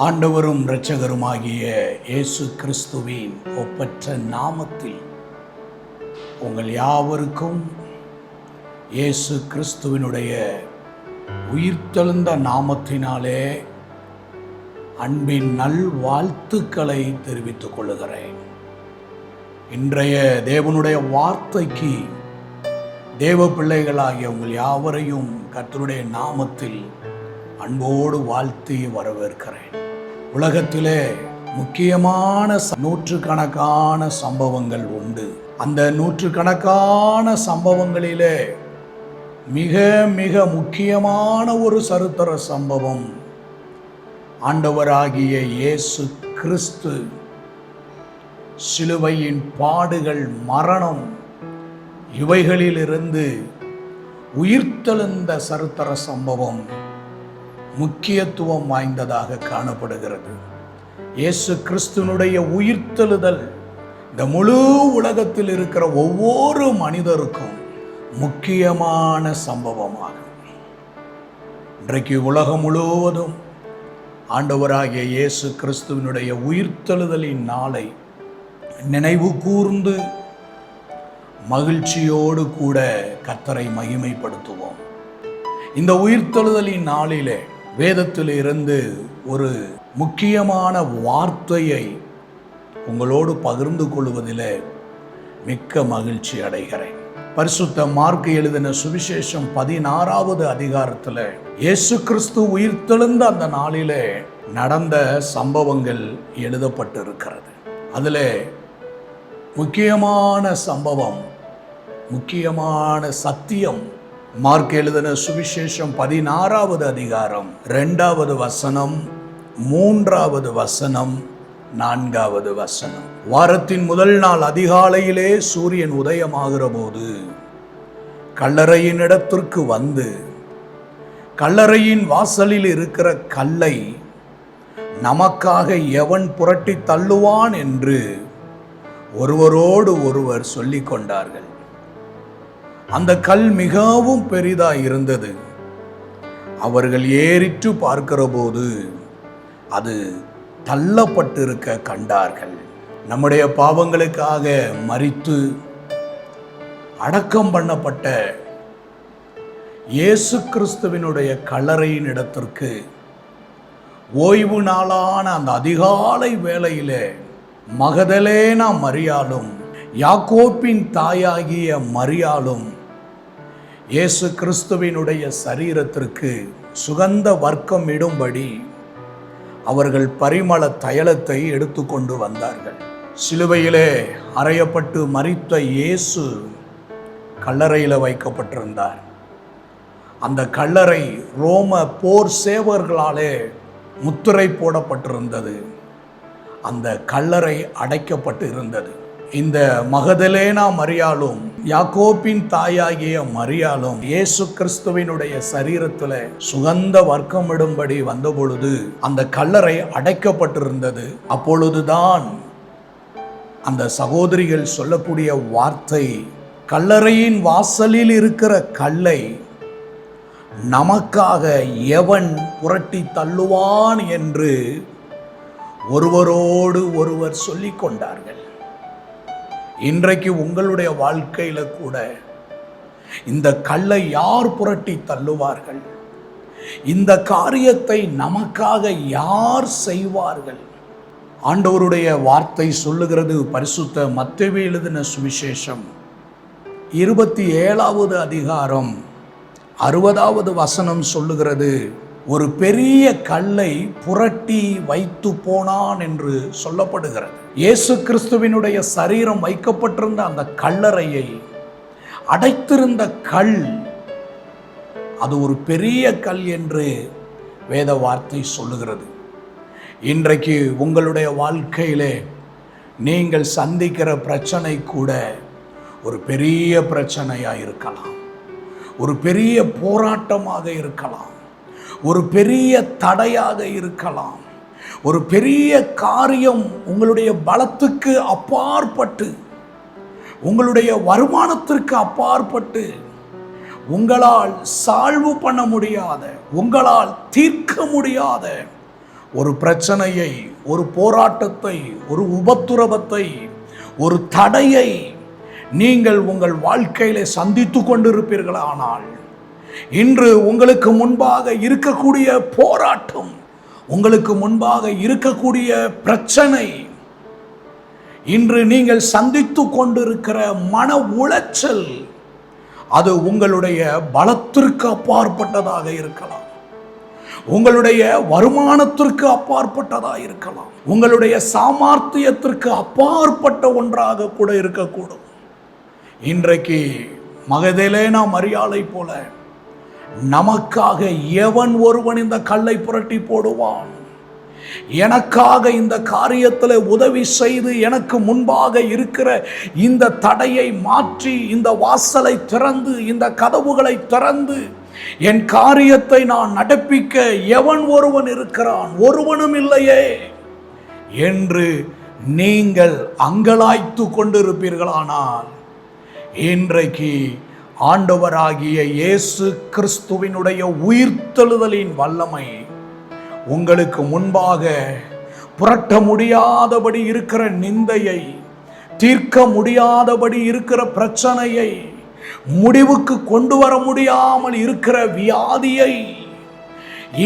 ஆண்டவரும் இரட்சகருமாகிய இயேசு கிறிஸ்துவின் ஒப்பற்ற நாமத்தில் உங்கள் யாவருக்கும் இயேசு கிறிஸ்துவினுடைய உயிர்த்தெழுந்த நாமத்தினாலே அன்பின் நல் வாழ்த்துக்களை தெரிவித்துக் கொள்ளுகிறேன். இன்றைய தேவனுடைய வார்த்தைக்கு தேவ பிள்ளைகளாகிய உங்கள் யாவரையும் கர்த்தருடைய நாமத்தில் அன்போடு வாழ்த்தி வரவேற்கிறேன். உலகத்திலே முக்கியமான நூற்றுக்கணக்கான சம்பவங்கள் உண்டு. அந்த நூற்றுக்கணக்கான சம்பவங்களிலே மிக மிக முக்கியமான ஒரு சரித்திர சம்பவம் ஆண்டவராகிய இயேசு கிறிஸ்து சிலுவையின் பாடுகள், மரணம், இவைகளிலிருந்து உயிர்த்தெழுந்த சரித்திர சம்பவம் முக்கியத்துவம் வாய்ந்ததாக காணப்படுகிறது. இயேசு கிறிஸ்துவினுடைய உயிர்த்தெழுதல் இந்த முழு உலகத்தில் இருக்கிற ஒவ்வொரு மனிதருக்கும் முக்கியமான சம்பவமாகும். இன்றைக்கு உலகம் முழுவதும் ஆண்டவராகிய இயேசு கிறிஸ்துவினுடைய உயிர்த்தெழுதலின் நாளை நினைவு கூர்ந்து மகிழ்ச்சியோடு கூட கர்த்தரை மகிமைப்படுத்துவோம். இந்த உயிர்த்தெழுதலின் நாளிலே வேதத்தில் இருந்து ஒரு முக்கியமான வார்த்தையை உங்களோடு பகிர்ந்து கொள்வதிலே மிக்க மகிழ்ச்சி அடைகிறேன். பரிசுத்த மார்க்கு எழுதின சுவிசேஷம் 16வது அதிகாரத்தில் இயேசு கிறிஸ்து உயிர்த்தெழுந்த அந்த நாளிலே நடந்த சம்பவங்கள் எழுதப்பட்டிருக்கிறது. அதில் முக்கியமான சம்பவம், முக்கியமான சத்தியம் மார்க் எழுதின சுவிசேஷம் 16வது அதிகாரம் 2வது வசனம், 3வது வசனம், 4வது வசனம். வாரத்தின் முதல் நாள் அதிகாலையிலே சூரியன் உதயமாகிற போது கல்லறையின் இடத்திற்கு வந்து கல்லறையின் வாசலில் இருக்கிற கல்லை நமக்காக எவன் புரட்டி தள்ளுவான் என்று ஒருவரோடு ஒருவர் சொல்லிக் கொண்டார்கள். அந்த கல் மிகவும் பெரிதாய் இருந்தது. அவர்கள் ஏறிட்டு பார்க்கிற போது அது தள்ளப்பட்டிருக்க கண்டார்கள். நம்முடைய பாவங்களுக்காக மரித்து அடக்கம் பண்ணப்பட்ட இயேசு கிறிஸ்துவினுடைய கல்லறையின் இடத்திற்கு ஓய்வு நாளான அந்த அதிகாலை வேளையிலே மகதலேனா மரியாளும் யாக்கோப்பின் தாயாகிய மரியாளும் இயேசு கிறிஸ்துவினுடைய சரீரத்திற்கு சுகந்த வர்க்கம் இடும்படி அவர்கள் பரிமள தைலத்தை எடுத்துக்கொண்டு வந்தார்கள். சிலுவையிலே அறையப்பட்டு மரித்த இயேசு கல்லறையில் வைக்கப்பட்டிருந்தார். அந்த கல்லறை ரோம போர் சேவர்களாலே முத்திரை போடப்பட்டிருந்தது. அந்த கல்லறை அடைக்கப்பட்டு இருந்தது. இந்த மகதலேனா மரியாளும் யாக்கோப்பின் தாயாகிய மரியாளும் இயேசு கிறிஸ்துவினுடைய சரீரத்தில் சுகந்த வர்க்கமிடும்படி வந்த பொழுது அந்த கல்லறை அடைக்கப்பட்டிருந்தது. அப்பொழுதுதான் அந்த சகோதரிகள் சொல்லக்கூடிய வார்த்தை, கல்லறையின் வாசலில் இருக்கிற கல்லை நமக்காக எவன் புரட்டி தள்ளுவான் என்று ஒருவரோடு ஒருவர் சொல்லிக் கொண்டார்கள். இன்றைக்கு உங்களுடைய வாழ்க்கையில கூட இந்த கல்லை யார் புரட்டி தள்ளுவார்கள்? இந்த காரியத்தை நமக்காக யார் செய்வார்கள்? ஆண்டவருடைய வார்த்தை சொல்லுகிறது. பரிசுத்த மத்தேயு எழுதின சுவிசேஷம் 27வது அதிகாரம் 60வது வசனம் சொல்லுகிறது, ஒரு பெரிய கல்லை புரட்டி வைத்து போனான் என்று சொல்லப்படுகிறது. இயேசு கிறிஸ்துவினுடைய சரீரம் வைக்கப்பட்டிருந்த அந்த கல்லறையை அடைத்திருந்த கல், அது ஒரு பெரிய கல் என்று வேத வார்த்தை சொல்லுகிறது. இன்றைக்கு உங்களுடைய வாழ்க்கையிலே நீங்கள் சந்திக்கிற பிரச்சனை கூட ஒரு பெரிய பிரச்சனையாக இருக்கலாம், ஒரு பெரிய போராட்டமாக இருக்கலாம், ஒரு பெரிய தடையாக இருக்கலாம், ஒரு பெரிய காரியம் உங்களுடைய பலத்துக்கு அப்பாற்பட்டு, உங்களுடைய வருமானத்திற்கு அப்பாற்பட்டு, உங்களால் சால்வு பண்ண முடியாத, உங்களால் தீர்க்க முடியாத ஒரு பிரச்சனையை, ஒரு போராட்டத்தை, ஒரு உபத்திரவத்தை, ஒரு தடையை நீங்கள் உங்கள் வாழ்க்கையிலே சந்தித்து கொண்டிருப்பீர்களானால், இன்று உங்களுக்கு முன்பாக இருக்கக்கூடிய போராட்டம், உங்களுக்கு முன்பாக இருக்கக்கூடிய பிரச்சனை, இன்று நீங்கள் சந்தித்து கொண்டிருக்கிற மன உளைச்சல், அது உங்களுடைய பலத்திற்கு அப்பாற்பட்டதாக இருக்கலாம், உங்களுடைய வருமானத்திற்கு அப்பாற்பட்டதாக இருக்கலாம், உங்களுடைய சாமர்த்தியத்திற்கு அப்பாற்பட்ட ஒன்றாக கூட இருக்கக்கூடும். இன்றைக்கு மகதலேனா மரியாளை போல நமக்காக எவன் ஒருவன் இந்த கல்லை புரட்டி போடுவான், எனக்காக இந்த காரியத்தில் உதவி செய்து எனக்கு முன்பாக இருக்கிற இந்த தடையை மாற்றி, இந்த வாசலை திறந்து, இந்த கதவுகளை திறந்து என் காரியத்தை நான் நடப்பிக்க எவன் ஒருவன் இருக்கிறான், ஒருவனும் இல்லையே என்று நீங்கள் அங்கலாய்த்து கொண்டிருப்பீர்களானால், இன்றைக்கு ஆண்டவராகிய இயேசு கிறிஸ்துவினுடைய உயிர்த்தெழுதலின் வல்லமை உங்களுக்கு முன்பாக புரட்ட முடியாதபடி இருக்கிற நிந்தையை, தீர்க்க முடியாதபடி இருக்கிற பிரச்சனையை, முடிவுக்கு கொண்டு வர முடியாமல் இருக்கிற வியாதியை,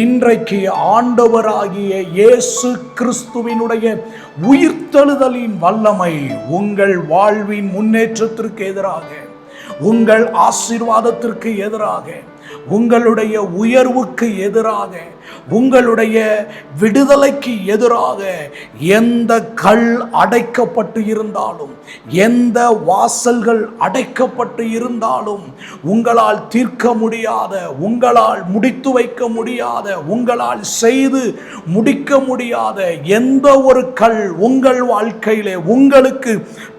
இன்றைக்கு ஆண்டவராகிய இயேசு கிறிஸ்துவினுடைய உயிர்த்தெழுதலின் வல்லமை உங்கள் வாழ்வின் முன்னேற்றத்திற்கு எதிராக, உங்கள் ஆசீர்வாதத்திற்கு எதிராக, உங்களுடைய உயர்வுக்கு எதிராக, உங்களுடைய விடுதலைக்கு எதிராக எந்த கல் அடைக்கப்பட்டு இருந்தாலும், எந்த வாசல்கள் அடைக்கப்பட்டு இருந்தாலும், உங்களால் தீர்க்க முடியாத, உங்களால் முடித்து வைக்க முடியாத, உங்களால் செய்து முடிக்க முடியாத எந்த ஒரு கல் உங்கள் வாழ்க்கையிலே உங்களுக்கு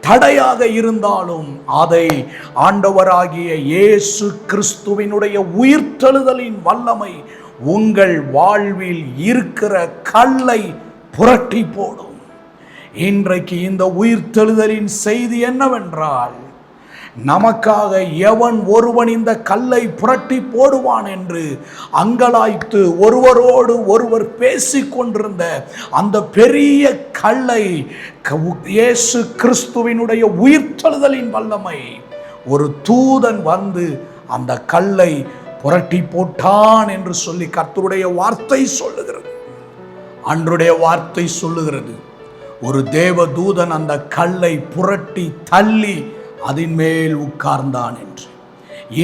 தடையாக இருந்தாலும், அதை ஆண்டவராகிய இயேசு கிறிஸ்துவினுடைய உயிர்த்தெழுதலின் வல்லமை உங்கள் வாழ்வில் இருக்கிற கல்லை புரட்டி போடும். இன்றைக்கு இந்த உயிர்த்தெழுதலின் செய்தி என்னவென்றால், நமக்காக எவன் ஒருவன் இந்த கல்லை புரட்டி போடுவான் என்று அங்கலாய்த்து ஒருவரோடு ஒருவர் பேசிக் கொண்டிருந்த அந்த பெரிய கல்லை இயேசு கிறிஸ்துவினுடைய உயிர்த்தெழுதலின் வல்லமை, ஒரு தூதன் வந்து அந்த கல்லை புரட்டி போட்டான் என்று சொல்லி கர்த்தருடைய வார்த்தை சொல்லுகிறது. அன்றைய வார்த்தை சொல்லுகிறது, ஒரு தேவ தூதன் அந்த கல்லை புரட்டி தள்ளி அதன் மேல் உட்கார்ந்தான் என்று.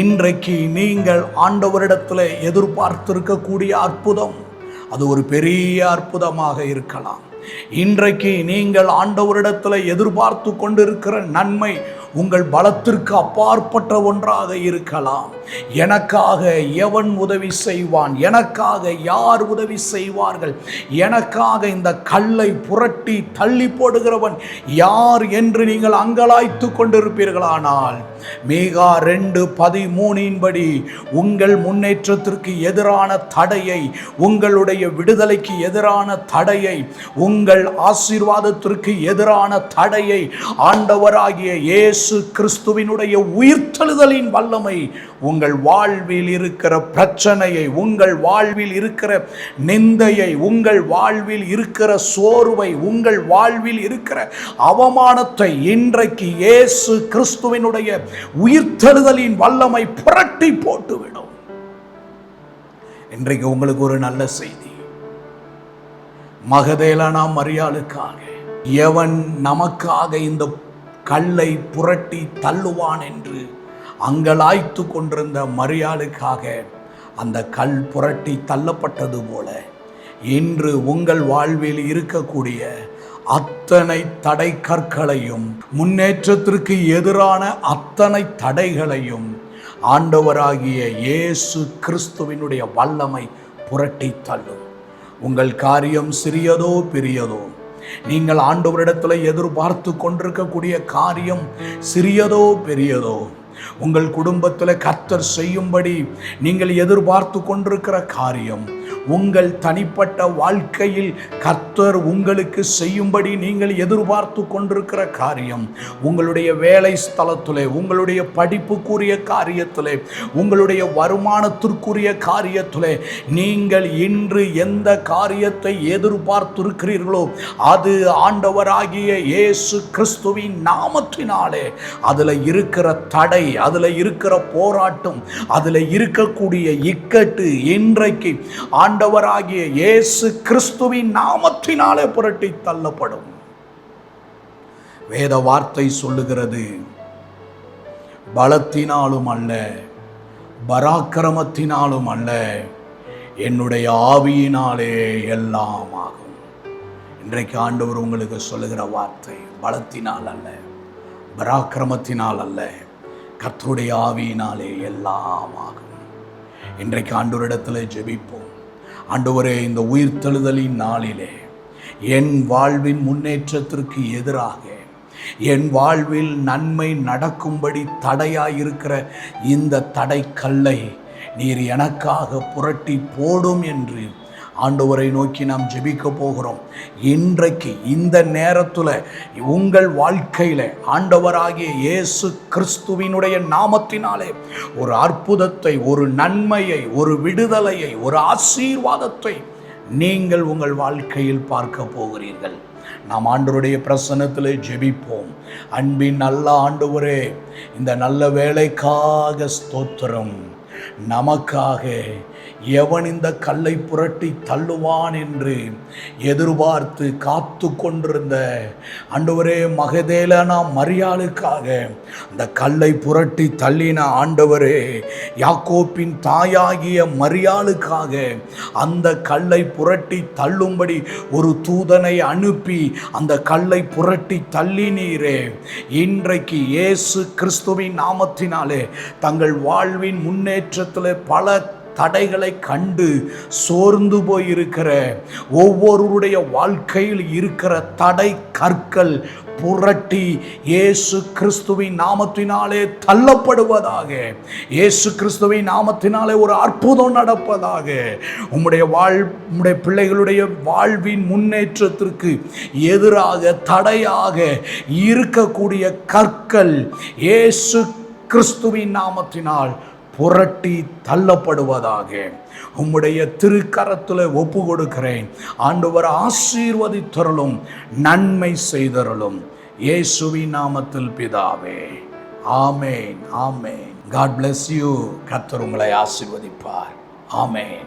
இன்றைக்கு நீங்கள் ஆண்டவரிடத்தில் எதிர்பார்த்திருக்கக்கூடிய அற்புதம், அது ஒரு பெரிய அற்புதமாக இருக்கலாம். இன்றைக்கு நீங்கள் ஆண்டவரிடத்தில் எதிர்பார்த்து கொண்டிருக்கிற நன்மை உங்கள் பலத்திற்கு அப்பாற்பட்ட ஒன்றாக இருக்கலாம். எனக்காக எவன் உதவி செய்வான், எனக்காக யார் உதவி செய்வார்கள், எனக்காக இந்த கல்லை புரட்டி தள்ளி போடுகிறவன் யார் என்று நீங்கள் அங்கலாய்த்து கொண்டிருப்பீர்களானால், மீகா 2:13 படி உங்கள் முன்னேற்றத்திற்கு எதிரான தடையை, உங்களுடைய விடுதலைக்கு எதிரான தடையை, உங்கள் ஆசீர்வாதத்திற்கு எதிரான தடையை ஆண்டவராகிய இயேசு கிறிஸ்துவினுடைய உயிர்த்தெழுதலின் வல்லமை உங்கள் வாழ்வில் இருக்கிற பிரச்சனையை, உங்கள் வாழ்வில் இருக்கிற நிந்தையை, உங்கள் வாழ்வில் இருக்கிற சோர்வை, உங்கள் வாழ்வில் இருக்கிற அவமானத்தை இன்றைக்கு இயேசு கிறிஸ்துவினுடைய உயிர்த்தெழுதலின் வல்லமை புரட்டி போட்டுவிடும். இன்றைக்கு உங்களுக்கு ஒரு நல்ல செய்தி. மகதலேனா மரியாளுக்காக எவன் நமக்காக இந்த கல்லை புரட்டி தள்ளுவான் என்று அங்கலாய்த்து கொண்டிருந்த மரியாளுக்காக அந்த கல் புரட்டி தள்ளப்பட்டது போல, இன்று உங்கள் வாழ்வில் இருக்கக்கூடிய அத்தனை தடை கற்களையும், முன்னேற்றத்திற்கு எதிரான அத்தனை தடைகளையும் ஆண்டவராகிய இயேசு கிறிஸ்துவினுடைய வல்லமை புரட்டி தள்ளும். உங்கள் காரியம் சிறியதோ பெரியதோ, நீங்கள் ஆண்டவரிடத்தில் எதிர்பார்த்து கொண்டிருக்கக்கூடிய காரியம் சிறியதோ பெரியதோ, உங்கள் குடும்பத்தில் கர்த்தர் செய்யும்படி நீங்கள் எதிர்பார்த்து கொண்டிருக்கிற காரியம் உங்கள் தனிப்பட்ட வாழ்க்கையில் கர்த்தர் உங்களுக்கு செய்யும்படி நீங்கள் எதிர்பார்த்து கொண்டிருக்கிற காரியம், உங்களுடைய வேலை ஸ்தலத்திலே, உங்களுடைய படிப்புக்குரிய காரியத்திலே, உங்களுடைய வருமானத்திற்குரிய காரியத்திலே நீங்கள் இன்று எந்த காரியத்தை எதிர்பார்த்திருக்கிறீர்களோ அது ஆண்டவராகிய இயேசு கிறிஸ்துவின் நாமத்தினாலே அதில் இருக்கிற தடை, அதில் இருக்கிற போராட்டம், அதில் இருக்கக்கூடிய இக்கட்டு இன்றைக்கு ஆண்டவராகிய இயேசு கிறிஸ்துவின் நாமத்தினாலே புரட்டி தள்ளப்படும். வேத வார்த்தை சொல்லுகிறது, பலத்தினாலும் அல்ல, பராக்கிரமத்தினாலும் அல்ல, என்னுடைய ஆவியினாலே எல்லாம் ஆகும். இன்றைக்கு ஆண்டவர் உங்களுக்கு சொல்லுகிற வார்த்தை, பலத்தினால் அல்ல, பராக்கிரமத்தினால் அல்ல, கர்த்தருடைய ஆவியினாலே எல்லாம் ஆகும். இன்றைக்கு ஆண்டவரிடத்தில் ஜெபிப்போம். ஆண்டவரே, இந்த உயிர்த்தெழுதலின் நாளிலே என் வாழ்வின் முன்னேற்றத்திற்கு எதிராக, என் வாழ்வில் நன்மை நடக்கும்படி தடையாயிருக்கிற இந்த தடைக்கல்லை நீர் எனக்காக புரட்டி போடும் என்று ஆண்டவரை நோக்கி நாம் ஜெபிக்க போகிறோம். இன்றைக்கு இந்த நேரத்தில் உங்கள் வாழ்க்கையில் ஆண்டவராகிய இயேசு கிறிஸ்துவினுடைய நாமத்தினாலே ஒரு அற்புதத்தை, ஒரு நன்மையை, ஒரு விடுதலையை, ஒரு ஆசீர்வாதத்தை நீங்கள் உங்கள் வாழ்க்கையில் பார்க்க போகிறீர்கள். நாம் ஆண்டவருடைய பிரசன்னத்திலே ஜெபிப்போம். அன்பின் நல்ல ஆண்டவரே, இந்த நல்ல வேலைக்காக ஸ்தோத்திரம். நமக்காக எவன் இந்த கல்லை புரட்டி தள்ளுவான் என்று எதிர்பார்த்து காத்து கொண்டிருந்த ஆண்டவரே, மகதேலனா மரியாளுக்காக அந்த கல்லை புரட்டி தள்ளின ஆண்டவரே, யாக்கோப்பின் தாயாகிய மரியாளுக்காக அந்த கல்லை புரட்டி தள்ளும்படி ஒரு தூதனை அனுப்பி அந்த கல்லை புரட்டி தள்ளினீரே. இன்றைக்கு இயேசு கிறிஸ்துவின் நாமத்தினாலே தங்கள் வாழ்வின் முன்னேற்றத்தில் பல தடைகளை கண்டு சோர்ந்து போயிருக்கிற ஒவ்வொருடைய வாழ்க்கையில் இருக்கிற தடை கற்கள் புரட்டி இயேசு கிறிஸ்துவின் நாமத்தினாலே தள்ளப்படுவதாக. இயேசு கிறிஸ்துவின் நாமத்தினாலே ஒரு அற்புதம் நடப்பதாக. உம்முடைய பிள்ளைகளுடைய வாழ்வின் முன்னேற்றத்திற்கு எதிராக தடையாக இருக்கக்கூடிய கற்கள் இயேசு கிறிஸ்துவின் நாமத்தினால் புரட்டி தள்ளப்படுவதாக. உம்முடைய திருக்கரத்தில் ஒப்பு கொடுக்கிறேன். ஆண்டவர் ஆசீர்வதித்தருளும், நன்மை செய்தருளும். இயேசுவின் நாமத்தில் பிதாவே, ஆமேன், ஆமேன். God bless you. கர்த்தர் உங்களை ஆசீர்வதிப்பார். ஆமேன்.